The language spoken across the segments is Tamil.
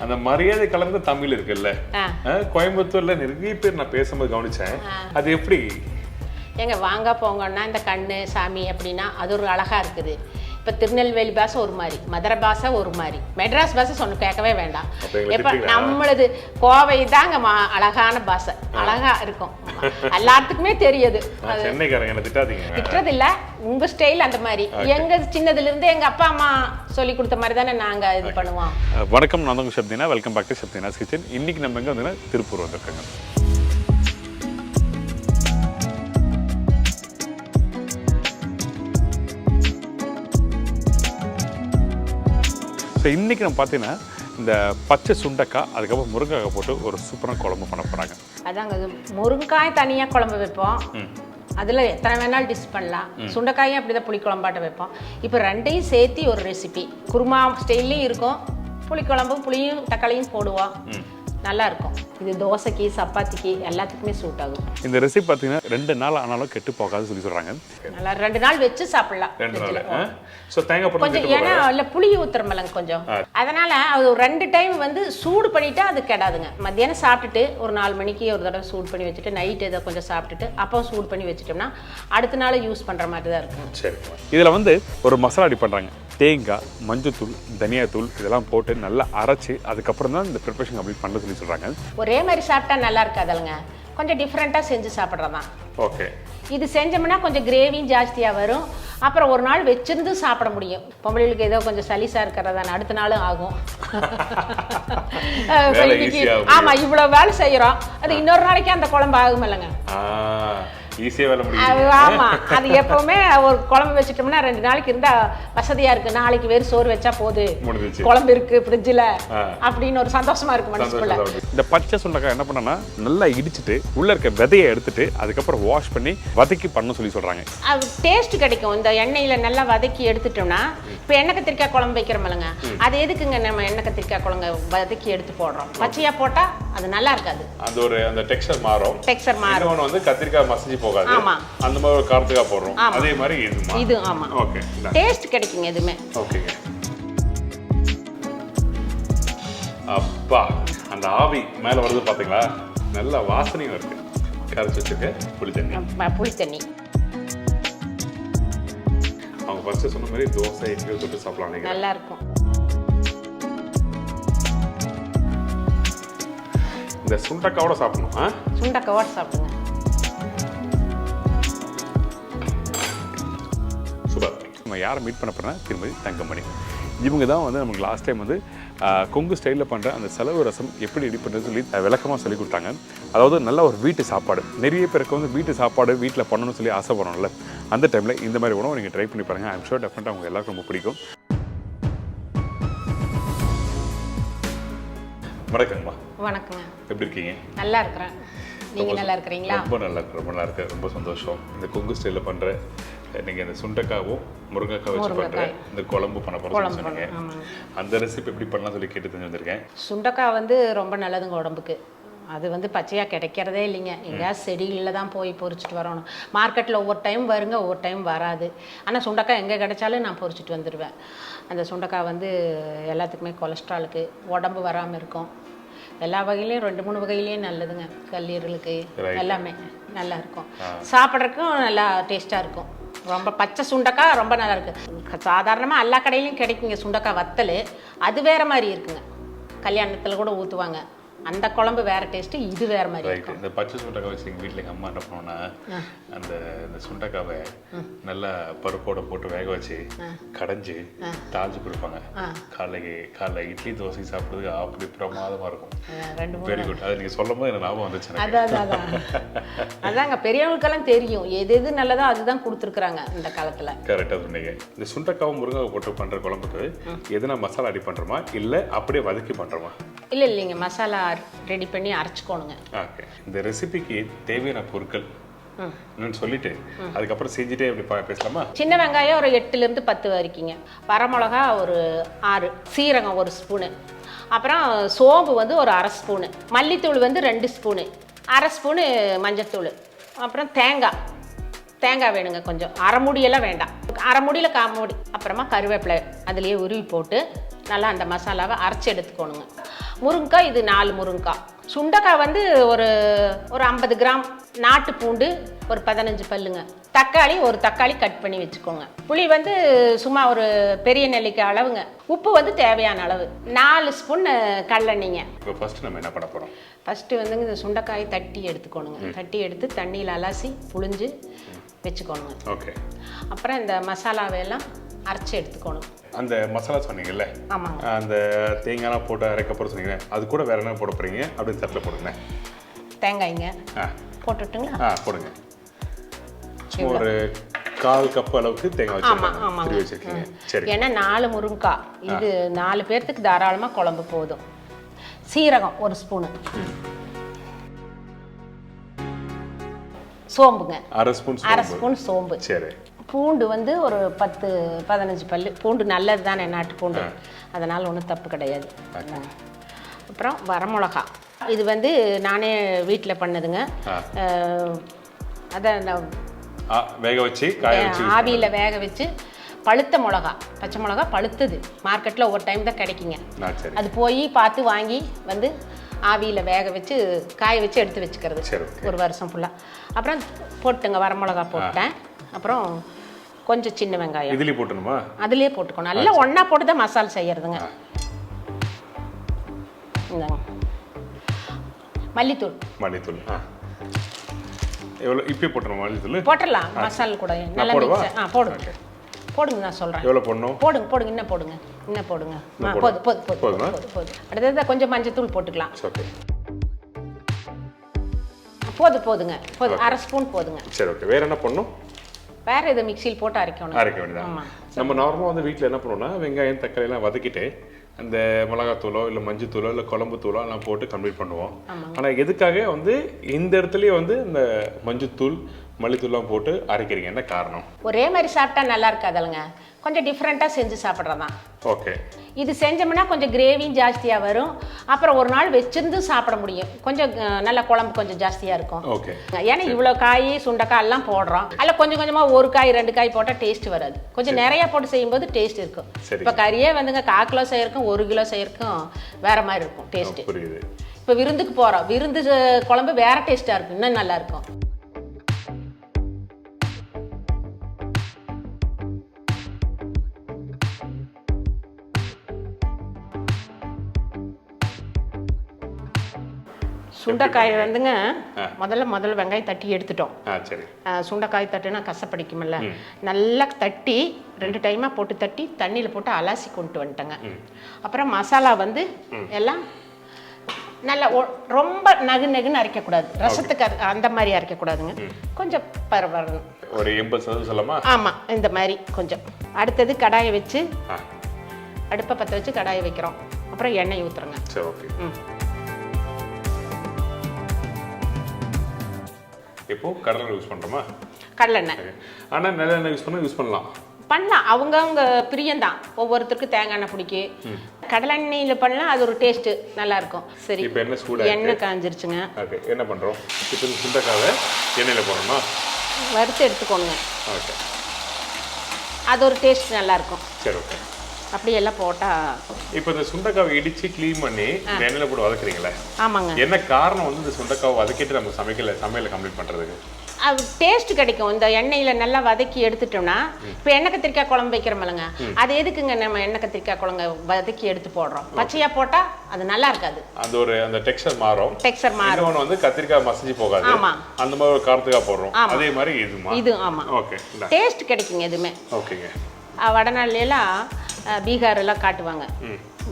அந்த மரியாதை கலந்த தமிழ் இருக்குல்ல, கோயம்புத்தூர்ல நிறைய பேர் நான் பேசும்போது கவனிச்சேன். அது எப்படி எங்க வாங்க போங்கன்னா இந்த கண்ணு சாமி அப்படின்னா அது ஒரு அழகா இருக்குது. இப்போ திருநெல்வேலி பாஷை ஒரு மாதிரி, மதுரை பாஷை ஒரு மாதிரி, மெட்ராஸ் பாஷை சொன்ன கேட்கவே வேண்டாம். இப்போ நம்மளது கோவை தாங்க அழகான பாஷை, அழகா இருக்கும், எல்லாத்துக்குமே தெரியுது. திட்டுறது இல்ல, உங்க ஸ்டைல் அந்த மாதிரி. எங்க சின்னதுல இருந்து எங்க அப்பா அம்மா சொல்லி கொடுத்த மாதிரி தானே நாங்க இது பண்ணுவோம். வணக்கம், நான் உங்க Shabdina. Welcome back to Shabdina's kitchen. இன்னைக்கு நம்ம எங்க வந்து திருப்பூர் வந்திருக்கோங்க. ஸோ இன்றைக்கி நம்ம பார்த்தீங்கன்னா இந்த பச்சை சுண்டக்காய், அதுக்கப்புறம் முருங்கைக்காய் போட்டு ஒரு சூப்பரான குழம்பு பண்ண போகிறாங்க. அதாங்க, முருங்காய் தனியாக குழம்பு வைப்போம், அதில் எத்தனை வேணாலும் டிஷ் பண்ணலாம். சுண்டைக்காயும் அப்படி தான் புளி குழம்பாட்ட வைப்போம். இப்போ ரெண்டையும் சேர்த்து ஒரு ரெசிபி குருமா ஸ்டைல்லையும் இருக்கும், புளிக்குழம்பும் புளியும் தக்காளியும் போடுவோம், நல்லா இருக்கும். இது தோசைக்கு சப்பாத்திக்கு எல்லாத்துக்குமே சூட் ஆகும். இந்த ரெசிபி பார்த்தீங்கன்னா 2 நாள் ஆனாலும் கெட்டு போகாதுன்னு சொல்லி சொல்கிறாங்க. நல்லா 2 நாள் வச்சு சாப்பிடலாம். 2 நாள். ஸோ தேங்காய் கொஞ்சம் ஏன்னா இல்லை புளி ஊற்றுறமலங்க கொஞ்சம், அதனால் அது 2 டைம் வந்து சூடு பண்ணிட்டா அது கெடாதுங்க. மத்தியானம் சாப்பிட்டுட்டு ஒரு 4 மணிக்கு ஒரு தடவை சூடு பண்ணி வச்சுட்டு நைட்டு இதை கொஞ்சம் சாப்பிட்டுட்டு அப்போ சூடு பண்ணி வச்சுட்டோம்னா அடுத்த நாள் யூஸ் பண்ணுற மாதிரி தான் இருக்கும். சரி, இதில் வந்து ஒரு மசாலா அடி பண்ணுறாங்க. தேங்காய், மஞ்சத்தூள், தனியாத்தூள் இதெல்லாம் போட்டு நல்லா அரைச்சி அதுக்கப்புறம் தான் இந்த ப்ரிப்பரேஷன் அப்படி பண்ண சொல்லி சொல்கிறாங்க. ஒரே மாதிரி சாப்பிட்டா நல்லா இருக்காதுங்க, கொஞ்சம் டிஃப்ரெண்ட்டாக செஞ்சு சாப்பிட்றதான். ஓகே, இது செஞ்சோம்னா கொஞ்சம் கிரேவியும் ஜாஸ்தியாக வரும். அப்புறம் ஒரு நாள் வச்சிருந்து சாப்பிட முடியும். பொம்பளைகளுக்கு ஏதோ கொஞ்சம் சலிசாக இருக்கிறதான அடுத்த நாளும் ஆகும். ஆமாம், இவ்வளோ வேலை செய்கிறோம், அது இன்னொரு நாளைக்கு அந்த குழம்பு ஆகும் இல்லைங்க. ஈஸியாக வேலை முடியும். ஆமாம், அது எப்பவுமே ஒரு குழம்பு வச்சுட்டோம்னா 2 நாளைக்கு இருந்தால் வசதியாக இருக்குது. நாளைக்கு வேறு சோறு வச்சா போது, குழம்பு இருக்குது ஃப்ரிட்ஜில் அப்படின்னு ஒரு சந்தோஷமா இருக்கு மனசுக்குள்ள. இந்த பச்சை சுண்டைக்காய் என்ன பண்ணனா நல்லா இடிச்சிட்டு உள்ள இருக்க விதையை எடுத்துட்டு அதுக்கப்புறம் வாஷ் பண்ணி வதக்கி பண்ண சொல்லி சொல்றாங்க. அது டேஸ்ட் கிடைக்கும். இந்த எண்ணெயில் நல்லா வதக்கி எடுத்துட்டோம்னா, இப்போ எண்ணெய் கத்திரிக்காய் குழம்பு வைக்கிறோம்லங்க, அது எதுக்குங்க நம்ம எண்ணெய் கத்திரிக்காய் குழம்பு வதக்கி எடுத்து போடுறோம்? பச்சையா போட்டா அது நல்லா இருக்காது, அது ஒரு அந்த டெக்ஸ்சர் மாறும். இன்னொன்று வந்து கத்திரிக்காய் மசிஞ்சு போகாது. ஆமா, அந்த மாதிரி ஒரு காரத்துக்காக போடுறோம். அதே மாதிரி இது ஆமா. ஓகே, டேஸ்ட் கிடைக்குங்க எதுமே. ஓகேங்க. அப்பா, அந்த ஆவி மேல வருது பாத்தீங்களா, நல்ல வாசனையும் இருக்கு. கரைச்சி வச்சிருக்க புளி தண்ணி. அவங்க ஃபர்ஸ்ட் சொன்ன மாதிரி தோசை இட்லி தொட்டு சாப்பிடலாம், நல்லா இருக்கும். இந்த சுண்டக்காயோட சாப்பிடணும். சுண்டக்காயோட சாப்பிடுங்க. நம்ம யாரை மீட் பண்ண போகிறோம்னா திருமதி தங்கமணி. இவங்க தான் வந்து நமக்கு லாஸ்ட் டைம் வந்து கொங்கு ஸ்டைலில் பண்ணுற அந்த செலவு ரசம் எப்படி ரெடி பண்ணுறது சொல்லி விளக்கமாக சொல்லி கொடுத்தாங்க. அதாவது நல்ல ஒரு வீட்டு சாப்பாடு, நிறைய பேருக்கு வந்து வீட்டு சாப்பாடு வீட்டில் பண்ணணும்னு சொல்லி ஆசைப்படுறோம்ல, அந்த டைமில் இந்த மாதிரி உணவு நீங்கள் ட்ரை பண்ணி பாருங்கள். ஐம் ஷூர் டெஃபினட்டாக அவங்க எல்லாருக்கும் ரொம்ப பிடிக்கும். வணக்கங்கம்மா. வணக்கங்க, எப்படி இருக்கீங்க? நல்லா இருக்கிறேன், நீங்கள் நல்லா இருக்கிறீங்களா? ரொம்ப நல்லா இருக்கு, ரொம்ப நல்லா இருக்கு, ரொம்ப சந்தோஷம். இந்த கொங்கு ஸ்டைலில் பண்ணுற நீங்கள் இந்த சுண்டைக்காவும் முருங்கைக்காய் வச்சு பண்ணுற இந்த குழம்பு பண்ண போகிறோம் சொன்னீங்க. அந்த ரெசிபி எப்படி பண்ணலாம் சொல்லி கேட்டு தெரிஞ்சு வந்திருக்கேன். சுண்டைக்காய் வந்து ரொம்ப நல்லதுங்க உடம்புக்கு. அது வந்து பச்சையாக கிடைக்கிறதே இல்லைங்க, எங்கேயாவது செடிகளில் தான் போய் பொறிச்சிட்டு வரணும். மார்க்கெட்டில் ஒவ்வொரு டைம் வருங்க, ஒவ்வொரு டைம் வராது. ஆனால் சுண்டைக்காய் எங்கே கிடைச்சாலும் நான் பொறிச்சிட்டு வந்துடுவேன். அந்த சுண்டைக்காய் வந்து எல்லாத்துக்குமே கொலஸ்ட்ராலுக்கு, உடம்பு வராமல் இருக்கும், எல்லா வகையிலையும் 2-3 வகையிலையும் நல்லதுங்க. கல்லீரலுக்கு எல்லாமே நல்லா இருக்கும், சாப்பிட்றதுக்கும் நல்லா டேஸ்ட்டாக இருக்கும். ரொம்ப பச்சை சுண்டைக்காய் ரொம்ப நல்லா இருக்குது. சாதாரணமாக எல்லா கடையிலையும் கிடைக்குங்க சுண்டைக்காய் வத்தல், அது வேறு மாதிரி இருக்குங்க. கல்யாணத்தில் கூட ஊற்றுவாங்க, அந்த குழம்பு வேற டேஸ்ட், இது வேற மாதிரி இருக்கும். இந்த பச்சை சுண்டைக்காய் வச்சு எங்கள் வீட்டில் எங்கள் அம்மா என்ன பண்ணுவோம்னா, அந்த சுண்டைக்காவை நல்லா பருப்போட போட்டு வேக வச்சு கடைஞ்சி தாளிச்சு கொடுப்பாங்க. காலைல இட்லி தோசை சாப்பிட்றதுக்கு அப்படி பிரமாதமாக இருக்கும். Very good. அது நீங்கள் சொல்லும் போது எனக்கு ஞாபகம் வந்துச்சு. அதாங்க பெரியவங்களுக்கெல்லாம் தெரியும் எது நல்லதோ அதுதான் கொடுத்துருக்குறாங்க இந்த காலத்தில். கரெக்டாக சொன்னீங்க. இந்த சுண்டைக்காவும் முருங்கைக்காய் போட்டு பண்ணுற குழம்புக்கு எதுனா மசாலா அடி பண்ணுறோமா இல்லை அப்படியே வதக்கி பண்ணுறோமா? இல்லைங்க, மசாலா ரெடி பண்ணி அரைச்சிக்கோணுங்க. ஓகே, இந்த ரெசிபிக்கு தேவையான பொருட்கள் சொல்லிட்டு அதுக்கப்புறம் செஞ்சுட்டே எப்படி பேசலாமா? சின்ன வெங்காயம் ஒரு 8 to 10 வரைக்குங்க, வரமிளகா ஒரு 6, சீரகம் 1 ஸ்பூனு, அப்புறம் சோம்பு வந்து ஒரு 1/2 ஸ்பூனு, மல்லித்தூள் வந்து 2 ஸ்பூனு, 1/2 ஸ்பூனு மஞ்சத்தூள், அப்புறம் தேங்காய் வேணுங்க கொஞ்சம், அரை முடியெல்லாம் வேண்டாம், அரை முடியில் 1/4 மூடி. அப்புறமா கருவேப்பிலை அதுலேயே உருவி போட்டு நல்லா அந்த மசாலாவை அரைச்சி எடுத்துக்கணுங்க. முருங்கைக்காய் இது 4 முருங்கைக்காய். சுண்டைக்காய் வந்து ஒரு 50 கிராம், நாட்டு பூண்டு ஒரு 15 பல்லுங்க, தக்காளி ஒரு தக்காளி கட் பண்ணி வச்சுக்கோங்க. புளி வந்து சும்மா ஒரு பெரிய நெல்லிக்காய் அளவுங்க. உப்பு வந்து தேவையான அளவு. 4 ஸ்பூன் கடலெண்ணெய்ங்க. இப்போ ஃபர்ஸ்ட் நம்ம என்ன பண்ண போகிறோம்? ஃபஸ்ட்டு வந்துங்க இந்த சுண்டைக்காயை தட்டி எடுத்துக்கணுங்க. தட்டி எடுத்து தண்ணியில் அலசி புழிஞ்சு வச்சுக்கணுங்க. ஓகே. அப்புறம் இந்த மசாலாவையெல்லாம் அரைச்சி எடுத்துக்கணும். அந்த மசாலா சொன்னீங்கல்ல, ஆமாங்க, அந்த தேங்காய்லாம் போட்டு அரைக்க போகிற சொன்னீங்க, அது கூட வேற என்ன போட போகிறீங்க அப்படின்னு தட்டில் போடுங்க. தேங்காய்ங்க போட்டுட்டுங்களா? போடுங்க. சும்மா ஒரு 1/4 கப் அளவுக்கு தேங்காய் வச்சுருக்கீங்க. சரி. ஏன்னா 4 முருங்கைக்காய், இது 4 பேர்த்துக்கு தாராளமாக குழம்பு போதும். சீரகம் 1 ஸ்பூனு, சோம்புங்க 1/2 ஸ்பூன் சோம்பு. சரி. பூண்டு வந்து ஒரு 10-15 பல்லு. பூண்டு நல்லது தானே, நாட்டு பூண்டு, அதனால் ஒன்றும் தப்பு கிடையாது. அப்புறம் வரமிளகா, இது வந்து நானே வீட்டில் பண்ணதுங்க. அதை வேக வச்சு ஆவியில் வேக வச்சு பழுத்த மிளகா, பச்சை மிளகா பழுத்தது மார்க்கெட்டில் ஒரு டைம் தான் கிடைக்குங்க. அது போய் பார்த்து வாங்கி வந்து ஆவியில் வேக வச்சு காய வச்சு எடுத்து வச்சுக்கிறது ஒரு வருஷம் ஃபுல்லாக. அப்புறம் போட்டுங்க, வரமிளகா போட்டேன். அப்புறம் கொஞ்சம் சின்ன வெங்காயம் இதுலேயே போட்டணுமா? அதுலேயே போட்டுக்கணும். நல்லா ஒன்றா போட்டு தான் மசாலா செய்யறதுங்க. இந்தாங்க மல்லித்தூள். எவ்வளோ இப்போ போட்டணும்? மல்லித்தூள் போட்டுடலாம் மசாலா கூட. நல்லா மிக்ஸ் போடுங்க. நான் சொல்கிறேன் எவ்வளோ போடணும். போடுங்க இன்னும் போடுங்க. போதும். அடுத்தது கொஞ்சம் மஞ்சத்தூள் போட்டுக்கலாம். போதுங்க. 1/2 ஸ்பூன் போதுங்க. சரி, ஓகே. வேற என்ன பண்ணணும்? வேற இதை மிக்சியில் போட்டு அரைக்க வேண்டியதான். நம்ம நார்மலாக வந்து வீட்டில் என்ன பண்ணுவோம்னா, வெங்காயம் தக்காளி எல்லாம் வதக்கிட்டு அந்த மிளகாத்தூளோ இல்லை மஞ்சத்தூளோ இல்லை குழம்பு தூளோ எல்லாம் போட்டு கம்ப்ளீட் பண்ணுவோம். ஆனால் எதுக்காக வந்து இந்த இடத்துலயே வந்து இந்த மஞ்சத்தூள் மல்லித்தூள்லாம் போட்டு அரைக்கிறீங்க, என்ன காரணம்? ஒரே மாதிரி சாப்பிட்டா நல்லா இருக்காதுல்லைங்க, கொஞ்சம் டிஃப்ரெண்ட்டாக செஞ்சு சாப்பிட்றதான். ஓகே. இது செஞ்சோம்னா கொஞ்சம் கிரேவியும் ஜாஸ்தியாக வரும். அப்புறம் ஒரு நாள் வச்சிருந்து சாப்பிட முடியும். கொஞ்சம் நல்ல குழம்பு கொஞ்சம் ஜாஸ்தியாக இருக்கும். ஓகே. ஏன்னா இவ்வளோ காய் சுண்டைக்காய் எல்லாம் போடுறோம். அதில் கொஞ்சம் கொஞ்சமாக 1 காய் 2 காய் போட்டால் டேஸ்ட் வராது. கொஞ்சம் நிறையா போட்டு செய்யும்போது டேஸ்ட் இருக்கும். இப்போ கறியே வந்துங்க 1/4 கிலோ செய்யறக்கும் 1 கிலோ செய்யறக்கும் வேற மாதிரி இருக்கும் டேஸ்ட். இப்போ விருந்துக்கு போகிறோம், விருந்து குழம்பு வேற டேஸ்ட்டாக இருக்கும், இன்னும் நல்லா இருக்கும். சுண்டைக்காய் வந்துங்க முதல்ல வெங்காயம் தட்டி எடுத்துட்டோம். சுண்டைக்காய் தட்டுனா கசப்படிக்குமில்ல, நல்லா தட்டி 2 டைமாக போட்டு தட்டி தண்ணியில் போட்டு அலசி கொண்டு வந்துட்டேங்க. அப்புறம் மசாலா வந்து எல்லாம் நல்லா ரொம்ப நகுன்னு அரைக்கக்கூடாது, ரசத்துக்கு அந்த மாதிரி அரைக்கக்கூடாதுங்க. கொஞ்சம் பரவாயில்ல, ஒரு 80% சொல்லலாமா? ஆமாம், இந்த மாதிரி கொஞ்சம். அடுத்தது கடாயை வச்சு அடுப்பை பற்ற வச்சு கடாயை வைக்கிறோம். அப்புறம் எண்ணெய் ஊற்றுறோங்க. சரி, ஓகே. இப்போ கடலெண்ணெய் யூஸ் பண்ணுறோமா? கடலெண்ணெய். ஆனால் நல்லெண்ணெய் யூஸ் பண்ணலாம். அவங்கவுங்க பிரியம்தான். ஒவ்வொருத்தருக்கு தேங்காய் எண்ணெய் பிடிக்கும். கடலெண்ணெயில் பண்ணலாம், அது ஒரு டேஸ்ட்டு நல்லாயிருக்கும். சரி, இப்போ என்ன சூடாக எண்ணெய் காஞ்சிருச்சுங்க. ஓகே, என்ன பண்ணுறோம்? இப்போ இந்த சுண்டைக்காவை எண்ணெயில் போடணுமா? வறுத்து எடுத்துக்கோங்க. ஓகே, அது ஒரு டேஸ்ட் நல்லாயிருக்கும். சரி, ஓகே. அப்படியெல்லாம் போட்டால் இப்போ இந்த சுண்டைக்காவை இடித்து க்ளீன் பண்ணி எண்ணெயில் போட்டு வதக்குறீங்களே? ஆமாங்க. என்ன காரணம் வந்து இந்த சுண்டைக்காவை வதக்கிட்டு நம்ம சமையலை கம்ப்ளீட் பண்ணுறதுக்கு? அது டேஸ்ட் கிடைக்கும். இந்த எண்ணெயில் நல்லா வதக்கி எடுத்துட்டோம்னா, இப்போ எண்ணெய் கத்திரிக்காய் குழம்பு வைக்கிறோமில்லங்க, அது எதுக்குங்க நம்ம எண்ணெய் கத்திரிக்காய் குழம்பு வதக்கி எடுத்து போடுறோம்? பச்சையாக போட்டால் அது நல்லா இருக்காது, அந்த டெக்ஸ்சர் மாறும். இன்னொன்று வந்து கத்திரிக்காய் மசிஞ்சு போகாது. ஆமாம், அந்த மாதிரி ஒரு காரத்துக்காக போடுறோம். அதே மாதிரி இது. ஆமாம், ஓகே. டேஸ்ட் கிடைக்குங்க எதுவுமே. ஓகேங்க. வடநாள்லாம் பீகாரெல்லாம் காட்டுவாங்க,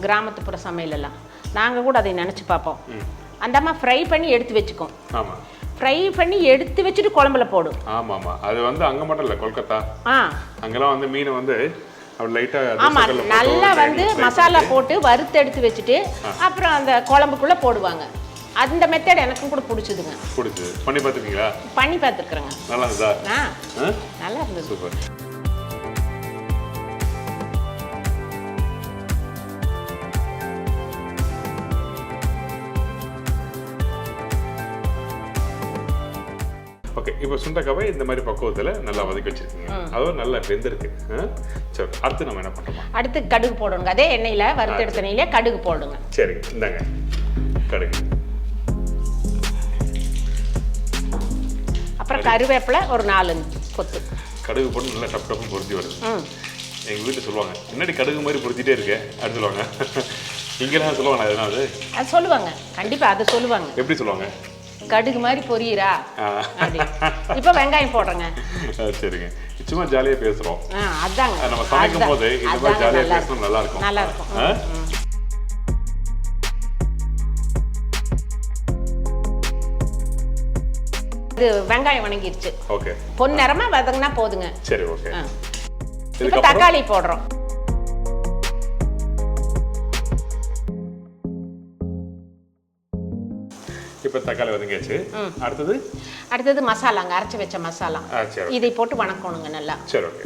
கிராமத்துப்புற சமையலெல்லாம். நாங்கள் கூட அதை நினச்சி பார்ப்போம். அந்த அம்மா ஃப்ரை பண்ணி எடுத்து வச்சுக்கோம். ஆமாம், ஃப்ரை பண்ணி எடுத்து வச்சுட்டு குழம்புல போடும். ஆமாம், அது வந்து அங்கே மட்டும் இல்லை, கொல்கத்தா அங்கெல்லாம் வந்து மீனை வந்து ஆமாம், நல்லா வந்து மசாலா போட்டு வறுத்து எடுத்து வச்சுட்டு அப்புறம் அந்த குழம்புக்குள்ளே போடுவாங்க. அந்த மெத்தட் எனக்கும் கூட பிடிச்சதுங்க. பண்ணி பார்த்துருக்கீங்களா? பண்ணி பார்த்துருக்குறேங்க. நல்லா இருந்ததா? நல்லா இருந்தது. சூப்பர். ஓகே, இப்போ சுண்டக்காவை இந்த மாதிரி பக்குவத்தில் நல்லா வதக்கி வச்சிருக்கீங்க. அதுவும் நல்லா வெந்திருக்கு. சரி, அடுத்து நம்ம என்ன பண்ணுறோம்? அடுத்து கடுகு போடணுங்க. அதே எண்ணெயில் வறுத்தெடுத்த எண்ணெயிலே கடுகு போடுங்க. சரி, இந்தாங்க கடுகு. அப்புறம் கருவேப்பிலை ஒரு 4 கொத்து. கடுகு போட்டு நல்லா டப் டப்புன்னு பொரிஞ்சு வருது. எங்கள் வீட்டில் சொல்லுவாங்க, முன்னாடி கடுகு மாதிரி பொரிச்சிட்டே இருக்கு அப்படின்னு சொல்லுவாங்க. இங்கெல்லாம் சொல்லுவாங்க எதனாவது? அது சொல்லுவாங்க, கண்டிப்பாக அது சொல்லுவாங்க. எப்படி சொல்லுவாங்க? கடுகு மாதிரி பொரியிறா. இப்போ வெங்காயம் போடுறேங்க. சரிங்க, சும்மா ஜாலியாக பேசுகிறோம். அதாங்க, நம்ம சமைக்கும் போது இந்த மாதிரி ஜாலியாக பேசணும், நல்லா இருக்கும். நல்லா இருக்கும். இது வெங்காயம் வணங்கிருச்சு. ஓகே, பொன்னிறமா வதங்கினா போதுங்க. சரி, ஓகே. இப்போ தக்காளி போடுறோம். இப்போ தக்காளி வதங்கியாச்சு. அடுத்தது மசாலாங்க, அரைச்சி வச்ச மசாலா. இதை போட்டு வணக்கணுங்க நல்லா. சரி, ஓகே.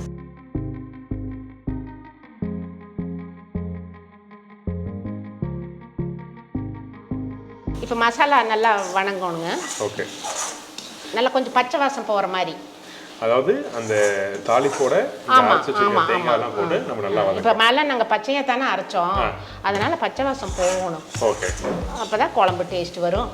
இப்போ மசாலா நல்லா வணங்கணுங்க. ஓகே, நல்லா கொஞ்சம் பச்சை வாசம் போகிற மாதிரி. அதாவது அந்த தாளிப்போட தேங்காய்லாம் போட்டு நம்ம நல்லா வதக்கணும். இப்போ மேலே நாங்கள் பச்சையாக தானே அரைச்சோம், அதனால பச்சை வாசம் போகணும். ஓகே, அப்போ தான் குழம்பு டேஸ்ட் வரும்.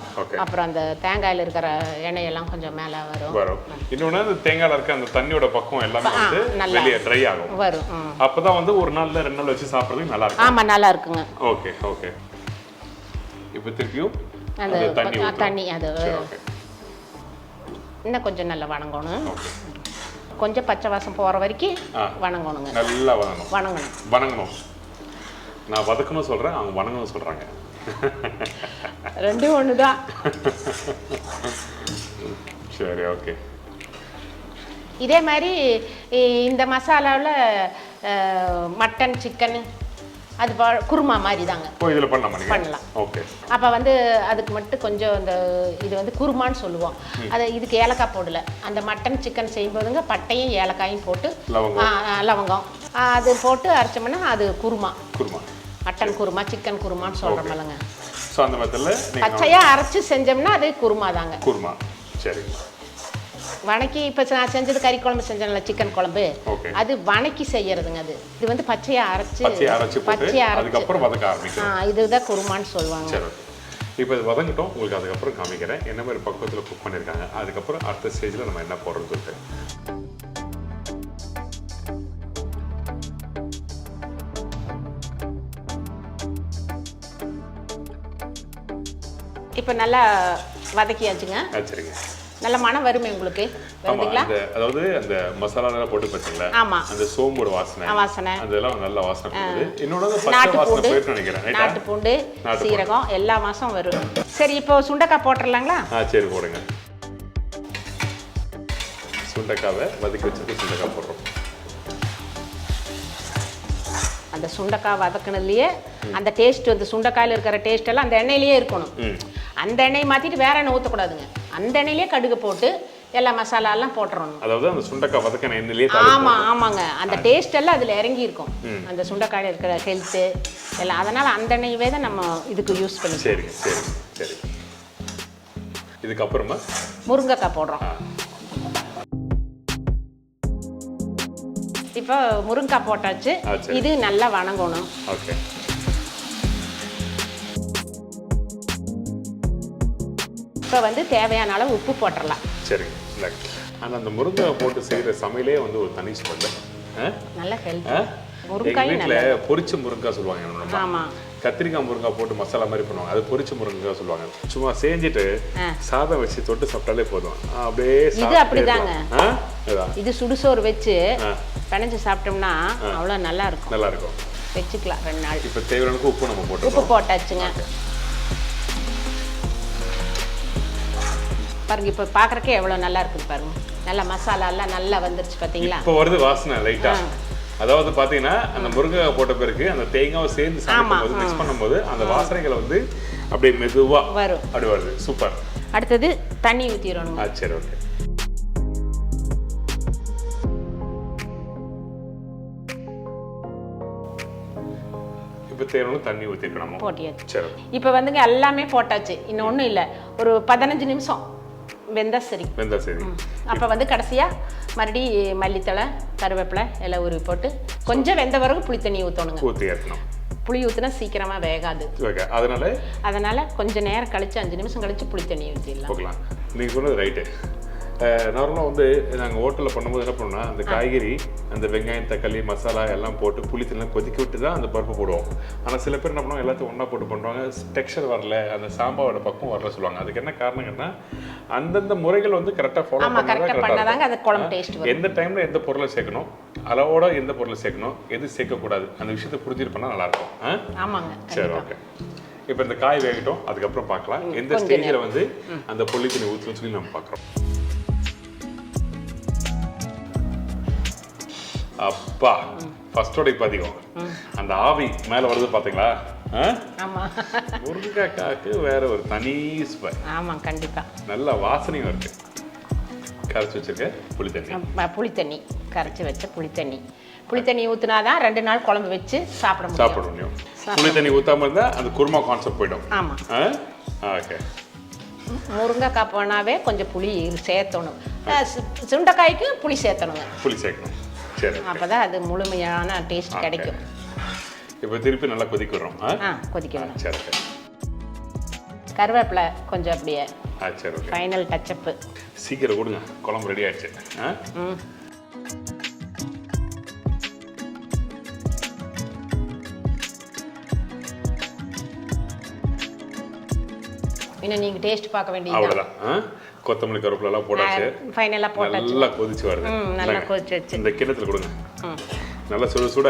அப்புறம் அந்த தேங்காயில் இருக்கிற எண்ணெயெல்லாம் கொஞ்சம் மேலே வரும். இன்னொன்று அந்த தேங்காயில் இருக்க அந்த தண்ணியோட பக்கம் எல்லாமே வந்து வெளியே ட்ரை ஆகும் வரும். அப்போ தான் வந்து ஒரு நாளில் 2 நாள் வச்சு சாப்பிட்றதுக்கு நல்லா இருக்கும். ஆமாம், நல்லா இருக்குங்க. Okay, okay. இப்போ திருப்பியும் அந்த தண்ணி அது இன்னும் கொஞ்சம் நல்லா வணங்கணும். கொஞ்சம் பச்சை வாசம் போகிற வரைக்கும் வணங்கணுங்க. நல்லா வணங்கணும். நான் வதக்கணும் சொல்கிறேன், அவங்க வணங்கணும் சொல்கிறாங்க. ரெண்டும் ஒன்று தான். சரி, ஓகே. இதே மாதிரி இந்த மசாலாவில் மட்டன், சிக்கன் அது குருமா மாதிரி தாங்க. இதில் பண்ணலாம். ஓகே. அப்போ வந்து அதுக்கு மட்டும் கொஞ்சம் இந்த இது வந்து குருமான்னு சொல்லுவோம். அதை இதுக்கு ஏலக்காய் போடல. அந்த மட்டன் சிக்கன் செய்யும்போதுங்க பட்டையும் ஏலக்காயும் போட்டு லவங்கம் அது போட்டு அரைச்சோம்னா அது குருமா. மட்டன் குருமா, சிக்கன் குருமான்னு சொல்கிறோம்லங்க. ஸோ அந்த மெத்தடில் பச்சையாக அரைச்சி செஞ்சோம்னா அது குருமா தாங்க. குருமா. சரி. வணக்கி இப்போ நான் செஞ்சது கறி குழம்பு செஞ்சேன்ல, சிக்கன் குழம்பு, அது வணக்கி செய்யறதுங்க. அது வந்து பச்சையாக அரைச்சி அதுக்கப்புறம் வதக்க ஆரம்பிக்கும். இதுதான் குருமான்னு சொல்லுவாங்க. சரி, இப்போ இது வதங்கிட்டோம். உங்களுக்கு அதுக்கப்புறம் காமிக்கிறேன் என்ன மாதிரி பக்குவத்தில் குக் பண்ணியிருக்காங்க. அதுக்கப்புறம் அடுத்த ஸ்டேஜில் நம்ம என்ன போடுறோம்னு சொல்லிட்டு. இப்போ நல்லா வதக்கியாச்சுங்க. சரிங்க. நல்ல மனம் வருமே உங்களுக்கு. அதாவது அந்த மசாலாலாம் போட்டு பார்த்தீங்களா? ஆமா, அந்த சோம்போட வாசனை அதெல்லாம் நல்ல வாசனை கொடுக்குது. இன்னொரு பச்சை வாசனை போயிட்டு நினைக்கிறேன். நாட்டு பூண்டு, சீரகம் எல்லா மாசம் வரும். சரி, இப்போ சுண்டக்காய் போட்டுறலாங்களா? சரி, போடுங்க. சுண்டக்காவை வதக்கி வச்சுட்டு சுண்டக்காய் போடுறோம். அந்த சுண்டக்காய் வதக்கினதுலயே அந்த டேஸ்ட், அந்த சுண்டக்காயில் இருக்கிற டேஸ்ட் எல்லாம் அந்த எண்ணெயிலேயே இருக்கணும். அந்த எண்ணெயை மாற்றிட்டு வேற எண்ணெய் ஊற்றக்கூடாதுங்க. அந்த எண்ணெயிலேயே கடுகு போட்டு எல்லா மசாலாலாம் போட்டுறணும். அதாவது அந்த சுண்டக்காய் வதக்கின எண்ணெயிலேயே. ஆமாங்க, அந்த டேஸ்ட் எல்லாம் அதில் இறங்கி இருக்கும். அந்த சுண்டக்காயில் இருக்கிற ஹெல்த்து எல்லாம், அதனால் அந்த எண்ணெயவே தான் நம்ம இதுக்கு யூஸ் பண்ணி. சரி. இதுக்கப்புறமா முருங்கைக்காய் போடுறோம். இப்போ முருங்கைக்காய் போட்டாச்சு. இது நல்லா வணங்கணும். ஓகே. இப்போ வந்து தேவையான அளவு உப்பு போட்டுடலாம். சரி. ஆனால் அந்த முருங்கைக்காய் போட்டு செய்கிற சமையலே வந்து ஒரு தனி ஸ்மெல். நல்ல ஹெல்த். முருங்கைக்காய் பொரிச்ச முருங்கைக்காய் சொல்லுவாங்க. ஆமாம். கத்திரிக்காய் முருங்கைக்காய் போட்டு மசாலா மாதிரி பண்ணுவாங்க, அது பொரிச்ச முருங்கைக்காய் சொல்லுவாங்க. சும்மா செஞ்சுட்டு சாதம் வச்சு தொட்டு சாப்பிட்டாலே போதும். அப்படியே இது அப்படிதாங்க. இது சுடுசோறு வச்சு பிணைஞ்சு சாப்பிட்டோம்னா அவ்வளோ நல்லா இருக்கும். வச்சுக்கலாம் 2 நாள். இப்போ தேவையான உப்பு நம்ம உப்பு போட்டாச்சுங்க. பாருங்க, இப்போ பார்க்குறக்கே எவ்வளோ நல்லா இருக்குது பாருங்க. நல்லா மசாலா எல்லாம் நல்லா வந்துருச்சு பார்த்தீங்களா? இப்போ வருது வாசனை லைட்டா. அதாவது பார்த்தீங்கன்னா அந்த முருங்கைக்காய் போட்ட பிறகு அந்த தேங்காவை சேர்ந்து சாப்பிடும்போது மிக்ஸ் பண்ணும்போது அந்த வாசனைகளை வந்து அப்படியே மெதுவாக வரும். அப்படி வருது. சூப்பர். அடுத்தது தண்ணி ஊற்றிடணும். சரி, ஓகே. இப்போ தேவையான தண்ணி ஊற்றிக்கணும். போட்டியாச்சு. சரி, இப்போ வந்துங்க எல்லாமே போட்டாச்சு. இன்னும் ஒன்றும் இல்லை, ஒரு 15 நிமிஷம் வெந்தா சரி. வெந்தா சரி. அப்போ வந்து கடைசியாக மறுபடி மல்லித்தழை கருவேப்பிலை எல்லாம் உருவி போட்டு கொஞ்சம் வெந்த பிறகு புளி தண்ணி ஊற்றணுங்க. ஊற்றி ஏற்றணும். புளி ஊற்றினா சீக்கிரமாக வேகாது. அதனால் கொஞ்சம் நேரம் கழித்து 5 நிமிஷம் கழித்து புளி தண்ணி ஊற்றிடலாம். நீங்கள் சொன்னது ரைட்டு. நார்மலாக வந்து நாங்கள் ஹோட்டலில் பண்ணும்போது என்ன பண்ணோம்னா அந்த காய்கறி அந்த வெங்காயம் தக்காளி மசாலா எல்லாம் போட்டு புளி தண்ணி கொதிக்க விட்டு தான் அந்த பருப்பு போடுவோம். ஆனால் சில பேர் என்ன பண்ணுவாங்க எல்லாத்தையும் ஒன்றா போட்டு பண்ணுவாங்க, டெக்ஸ்சர் வரல, அந்த சாம்பாரோட பக்கம் வரல சொல்லுவாங்க. அதுக்கு என்ன காரணங்கன்னா அந்தந்த முறைகள் வந்து கரெக்டாக ஃபாலோ பண்ணாதாங்க அது குழம்பு டேஸ்ட் வரும். எந்த டைமில் எந்த பொருளை சேர்க்கணும், அளவோட எந்த பொருளை சேர்க்கணும், எது சேர்க்கக்கூடாது, அந்த விஷயத்தை புரிஞ்சுட்டு பண்ணால் நல்லாயிருக்கும். ஆமாங்க. சரி, ஓகே. இப்போ இந்த காய் வேகட்டும், அதுக்கப்புறம் பார்க்கலாம் எந்த ஸ்டேஜில் வந்து அந்த புளி தண்ணி ஊற்றணும்னு சொல்லி நம்ம பார்க்குறோம். அப்பா ஃபர்ஸ்டோட இப்போ அதிகம் அந்த ஆவி மேலே வருது பார்த்தீங்களா? முருங்கைக்காய்க்கு வேற ஒரு தனி ஸ்பை. ஆமாம், கண்டிப்பாக நல்ல வாசனையும் இருக்கு. கரைச்சி வச்சிருக்க புளித்தண்ணி கரைச்சி வச்ச புளித்தண்ணி ஊற்றினாதான் 2 நாள் குழம்பு வச்சு சாப்பிட முடியும். புளித்தண்ணி ஊற்றாம இருந்தால் அந்த குருமா கான்செப்ட் போயிடும். ஆமாம், ஓகே. முருங்கைக்காய் போனாவே கொஞ்சம் புளி சேர்த்தணும். சுண்டைக்காய்க்கு புளி சேர்த்தணுங்க. புளி சேர்க்கணும். சரி, அப்பதான் அது முழுமையான டேஸ்ட் கிடைக்கும். இப்போ திருப்பி நல்லா கொதிக்க விடுறோம். கொதிக்கணும். சரி, கருவேப்பிலை கொஞ்சம் அப்படியே. சரி, ஓகே. Final touch-up. சீக்கிரம் கொடுங்க, குழம்பு ரெடி ஆயிடுச்சு. இன்னும் நீங்க டேஸ்ட் பார்க்க வேண்டியது. அவ்வளவுதான். கொத்தமல்லி கருவேப்பிலை எல்லாம் போட்டாச்சு. ஃபைனலா போட்டாச்சு. நல்லா கொதிச்சு வருது. நல்லா கொதிச்சு இந்த கிண்ணத்துல கொடுங்க. நல்லா சுட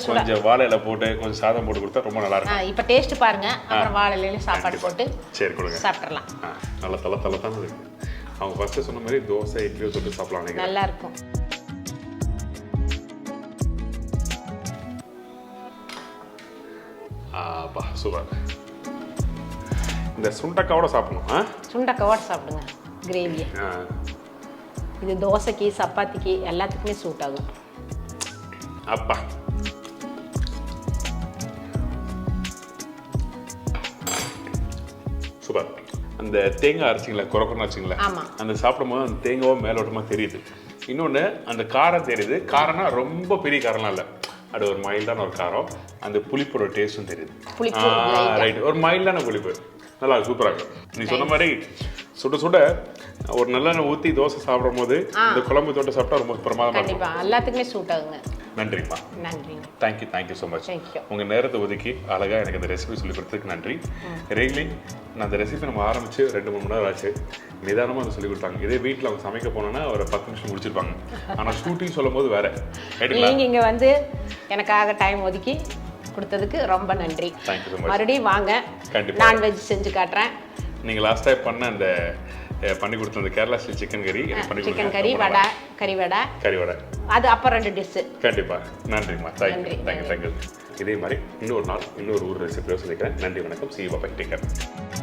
கொஞ்சம் வாழை இலை போட்டு கொஞ்சம் சாதம் போட்டு கொடுத்தா ரொம்ப நல்லா இருக்கும். இப்போ டேஸ்ட் பாருங்க. அப்புறம் வாழை இலையில சாப்பாடு போட்டு சரி கொடுங்க, சாப்பிடலாம். நல்லா தலை தான் இருக்கு. அவங்க ஃபர்ஸ்ட் சொன்ன மாதிரி தோசை இட்லியோ தொட்டு சாப்பிடலாம். நல்லா இருக்கும். சூப்பர். இந்த சுண்டக்காவோட சாப்பிடணும். சுண்டக்காவோட சாப்பிடுங்க கிரேவியை. இது தோசைக்கு சப்பாத்திக்கு எல்லாத்துக்குமே சூட் ஆகும். அப்பா சூப்பர். அந்த தேங்காய் அரைச்சிங்களா, குறக்குறன்னு வச்சிங்களா, அந்த சாப்பிடும்போது அந்த தேங்காவும் மேலோட்டமாக தெரியுது. இன்னொன்று அந்த காரம் தெரியுது. காரம்னா ரொம்ப பெரிய காரம்லாம் இல்லை, அது ஒரு மைல்டான ஒரு காரம். அந்த புளிப்போட டேஸ்ட்டும் தெரியுது. ரைட், ஒரு மைல்டான புளிப்பு. நல்லா சூப்பராக இருக்கும். நீ சொன்ன மாதிரி சுட ஒரு நல்லெண்ணெய் ஊற்றி தோசை சாப்பிடும் போது இந்த குழம்பு தொட்டு சாப்பிட்டா ரொம்ப பிரமாதமாக கண்டிப்பாக எல்லாத்துக்குமே சூட் ஆகுங்க. நன்றிம்மா. நன்றிங்க. Thank you so much. உங்கள் நேரத்தை ஒதுக்கி அழகாக எனக்கு இந்த ரெசிபி சொல்லி கொடுத்ததுக்கு நன்றி. ரெகுலி நான் அந்த ரெசிபி நம்ம ஆரம்பித்து 2-3 மணி நேரம் ஆச்சு. நிதானமாக அதை சொல்லி கொடுத்தாங்க. இதே வீட்டில் அவங்க சமைக்க போனோன்னா ஒரு 10 நிமிஷம் முடிச்சிருப்பாங்க. ஆனால் ஷூட்டிங் சொல்லும் போது வேற. நீங்கள் இங்கே வந்து எனக்காக டைம் ஒதுக்கி கொடுத்ததுக்கு ரொம்ப நன்றி. Thank you so much. மறுபடியும் வாங்க, கண்டிப்பாக நான்வெஜ் செஞ்சு காட்டுறேன். நீங்கள் லாஸ்ட் டைம் பண்ண அந்த பண்ணி கொடுத்த அந்த கேரளா ஸ்டைல் சிக்கன் கறி, சிக்கன் கறி கறிவடை அது அப்புறம் 2 டிஷ். கண்டிப்பாக. நன்றிம்மா. தேங்க்யூ. இதே மாதிரி இன்னொரு நாள் இன்னொரு ஊர் ரெசிபியோ சொல்லிக்கிறேன். நன்றி, வணக்கம். See you, bye. Take care.